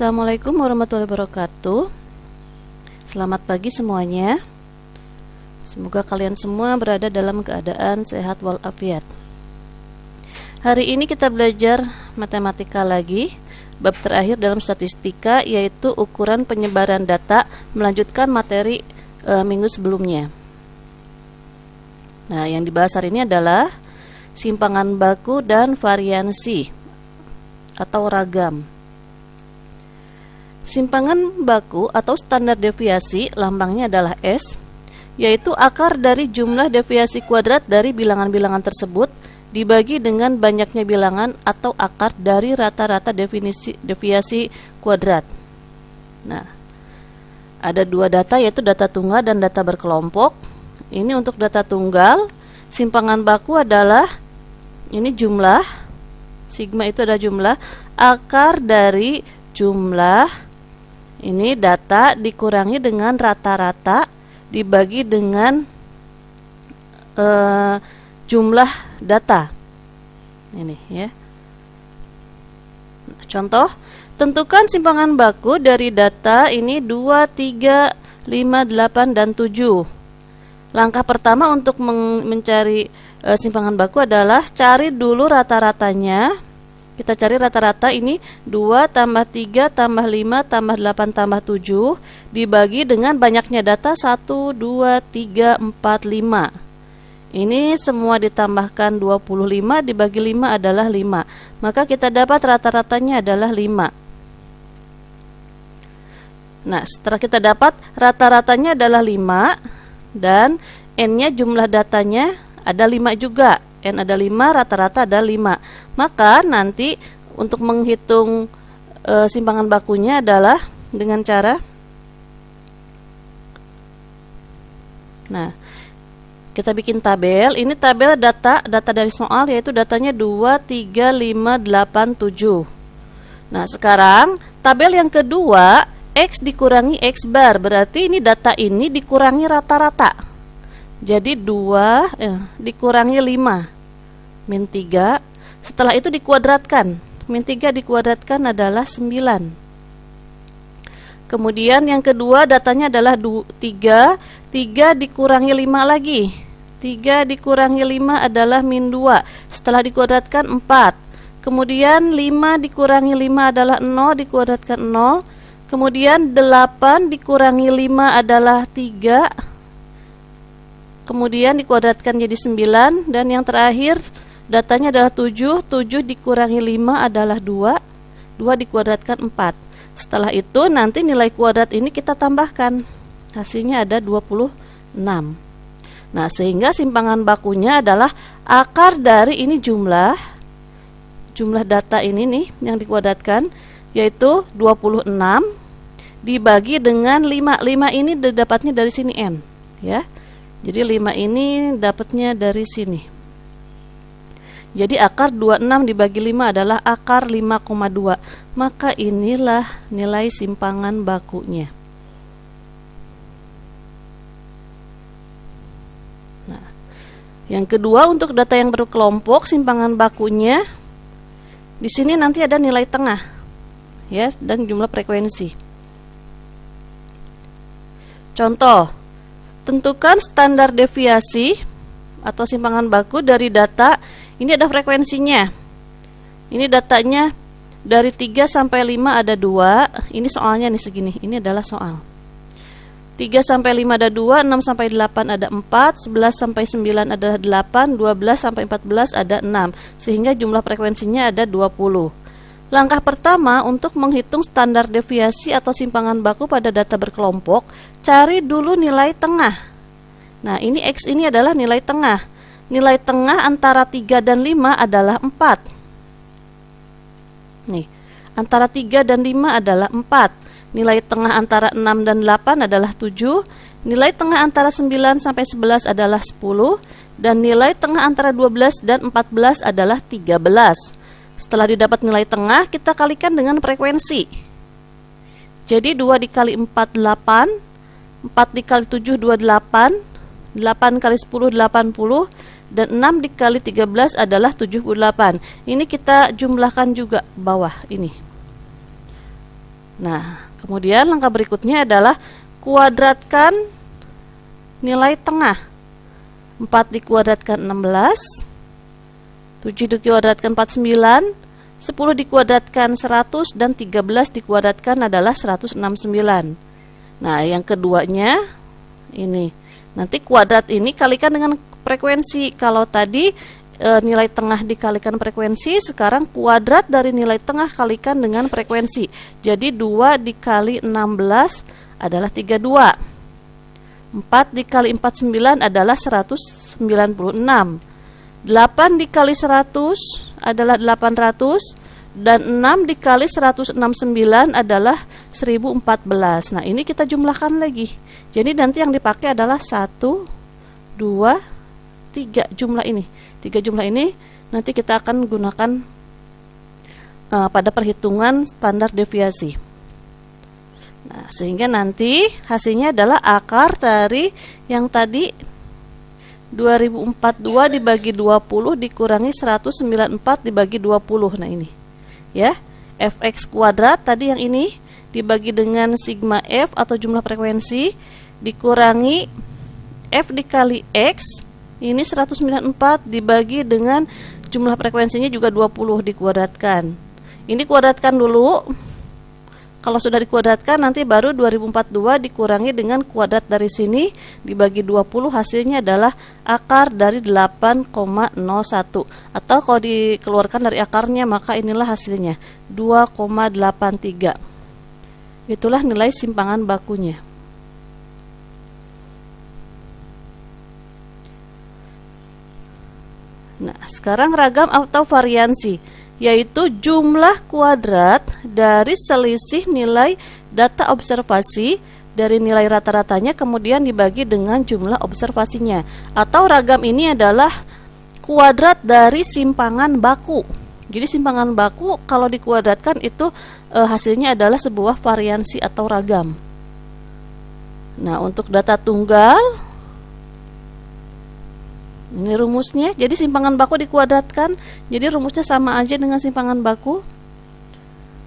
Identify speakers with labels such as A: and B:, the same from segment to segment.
A: Assalamualaikum warahmatullahi wabarakatuh. Selamat pagi semuanya. Semoga kalian semua berada dalam keadaan sehat walafiat. Hari ini kita belajar matematika lagi. Bab terakhir dalam statistika, yaitu ukuran penyebaran data, melanjutkan materi minggu sebelumnya. Nah, yang dibahas hari ini adalah simpangan baku dan variansi atau ragam. Simpangan baku atau standar deviasi, lambangnya adalah S, yaitu akar dari jumlah deviasi kuadrat dari bilangan-bilangan tersebut dibagi dengan banyaknya bilangan atau akar dari rata-rata deviasi kuadrat. Nah, ada dua data, yaitu data tunggal dan data berkelompok. Ini untuk data tunggal, simpangan baku adalah ini jumlah, sigma itu adalah jumlah, akar dari jumlah ini data dikurangi dengan rata-rata dibagi dengan jumlah data. Ini ya. Contoh, tentukan simpangan baku dari data ini 2, 3, 5, 8, dan 7. Langkah pertama untuk mencari simpangan baku adalah cari dulu rata-ratanya. Kita cari rata-rata ini 2 tambah 3 tambah 5 tambah 8 tambah 7 dibagi dengan banyaknya data 1, 2, 3, 4, 5. Ini semua ditambahkan 25 dibagi 5 adalah 5. Maka kita dapat rata-ratanya adalah 5. Nah, setelah kita dapat rata-ratanya adalah 5 dan N-nya jumlah datanya ada 5 juga. N ada 5, rata-rata ada 5. Maka nanti untuk menghitung simpangan bakunya adalah dengan cara, nah, kita bikin tabel. Ini tabel data dari soal, yaitu datanya 2, 3, 5, 8, 7. Nah, sekarang tabel yang kedua, X dikurangi X bar, berarti ini data ini dikurangi rata-rata. Jadi 2 dikurangi 5 min 3. Setelah itu dikuadratkan. Min 3 dikuadratkan adalah 9. Kemudian yang kedua datanya adalah 3. 3 dikurangi 5 lagi. 3 dikurangi 5 adalah min 2. Setelah dikuadratkan 4. Kemudian 5 dikurangi 5 adalah 0, dikuadratkan 0. Kemudian 8 dikurangi 5 adalah 3. Kemudian dikuadratkan jadi 9. Dan yang terakhir datanya adalah 7. 7 dikurangi 5 adalah 2. 2 dikuadratkan 4. Setelah itu nanti nilai kuadrat ini kita tambahkan. Hasilnya ada 26. Nah, sehingga simpangan bakunya adalah akar dari ini jumlah data ini nih yang dikuadratkan, yaitu 26 dibagi dengan 5. 5 ini dapatnya dari sini N, ya. Jadi 5 ini dapatnya dari sini. Jadi akar 26 dibagi 5 adalah akar 5,2. Maka inilah nilai simpangan bakunya. Nah, yang kedua untuk data yang berkelompok, simpangan bakunya di sini nanti ada nilai tengah, ya, dan jumlah frekuensi. Contoh, tentukan standar deviasi atau simpangan baku dari data. Ini ada frekuensinya. Ini datanya dari 3 sampai 5 ada 2. Ini soalnya nih segini. Ini adalah soal. 3 sampai 5 ada 2, 6 sampai 8 ada 4, 11 sampai 9 adalah 8, 12 sampai 14 ada 6. Sehingga jumlah frekuensinya ada 20. Langkah pertama untuk menghitung standar deviasi atau simpangan baku pada data berkelompok, cari dulu nilai tengah. Nah, ini X ini adalah nilai tengah. Nilai tengah antara 3 dan 5 adalah 4. Nih, antara 3 dan 5 adalah 4. Nilai tengah antara 6 dan 8 adalah 7. Nilai tengah antara 9 sampai 11 adalah 10. Dan nilai tengah antara 12 dan 14 adalah 13. Setelah didapat nilai tengah, kita kalikan dengan frekuensi. Jadi 2 dikali 4, 8. 4 dikali 7, 28. 8 kali 10, 80. Dan 6 dikali 13 adalah 78. Ini kita jumlahkan juga bawah ini. Nah, kemudian langkah berikutnya adalah kuadratkan nilai tengah. 4 dikuadratkan 16, 7 dikuadratkan 49, 10 dikuadratkan 100, dan 13 dikuadratkan adalah 169. Nah, yang keduanya ini. Nanti kuadrat ini kalikan dengan frekuensi. Kalau tadi nilai tengah dikalikan frekuensi, sekarang kuadrat dari nilai tengah kalikan dengan frekuensi. Jadi 2 dikali 16 adalah 32. 4 dikali 49 adalah 196. 8 dikali 100 adalah 800, dan 6 dikali 169 adalah 1014. Nah, ini kita jumlahkan lagi. Jadi nanti yang dipakai adalah 1, 2, 3 jumlah ini. 3 jumlah ini nanti kita akan gunakan pada perhitungan standar deviasi. Nah, sehingga nanti hasilnya adalah akar dari yang tadi 2042 dibagi 20 dikurangi 194 dibagi 20. Nah, ini ya, fx kuadrat tadi yang ini dibagi dengan sigma f atau jumlah frekuensi dikurangi f dikali x, ini 194 dibagi dengan jumlah frekuensinya juga 20 dikuadratkan. Ini kuadratkan dulu. Kalau sudah dikuadratkan nanti baru 2042 dikurangi dengan kuadrat dari sini dibagi 20, hasilnya adalah akar dari 8,01. Atau kalau dikeluarkan dari akarnya maka inilah hasilnya 2,83. Itulah nilai simpangan bakunya. Nah, sekarang ragam atau variansi, yaitu jumlah kuadrat dari selisih nilai data observasi dari nilai rata-ratanya kemudian dibagi dengan jumlah observasinya. Atau ragam ini adalah kuadrat dari simpangan baku. Jadi simpangan baku kalau dikuadratkan itu hasilnya adalah sebuah variansi atau ragam. Nah, untuk data tunggal ini rumusnya, jadi simpangan baku dikuadratkan, jadi rumusnya sama aja dengan simpangan baku.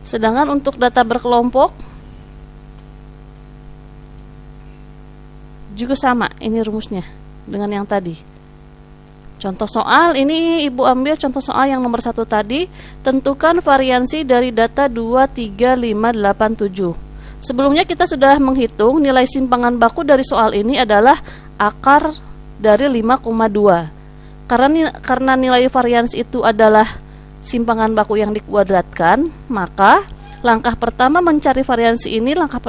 A: Sedangkan untuk data berkelompok juga sama, ini rumusnya dengan yang tadi. Contoh soal, ini Ibu ambil contoh soal yang nomor 1 tadi. Tentukan variansi dari data 2, 3, 5, 8, 7. Sebelumnya kita sudah menghitung nilai simpangan baku dari soal ini adalah akar dari 5,2. Karena nilai variansi itu adalah simpangan baku yang dikuadratkan, maka langkah pertama mencari variansi ini, langkah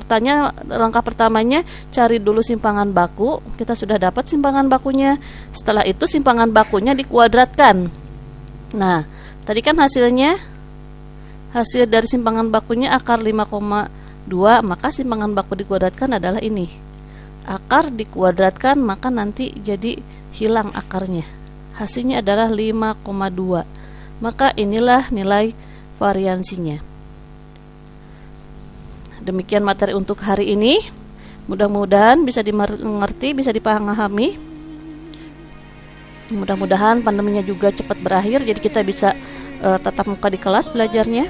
A: pertamanya cari dulu simpangan baku. Kita sudah dapat simpangan bakunya. Setelah itu simpangan bakunya dikuadratkan. Nah, tadi kan hasil dari simpangan bakunya akar 5,2, maka simpangan baku dikuadratkan adalah ini. Akar dikuadratkan, maka nanti jadi hilang akarnya. Hasilnya adalah 5,2. Maka inilah nilai variansinya. Demikian materi untuk hari ini. Mudah-mudahan bisa dimengerti, bisa dipahami. Mudah-mudahan pandeminya juga cepat berakhir, jadi kita bisa tatap muka di kelas belajarnya.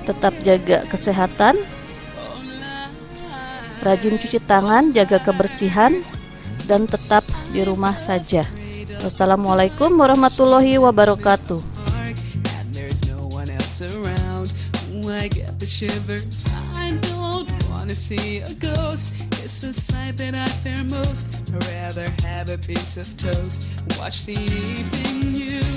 A: Tetap jaga kesehatan, rajin cuci tangan, jaga kebersihan, dan tetap di rumah saja. Wassalamualaikum warahmatullahi wabarakatuh. I get the shivers. I don't wanna see a ghost. It's the sight that I fear most. I'd rather have a piece of toast. Watch the evening news.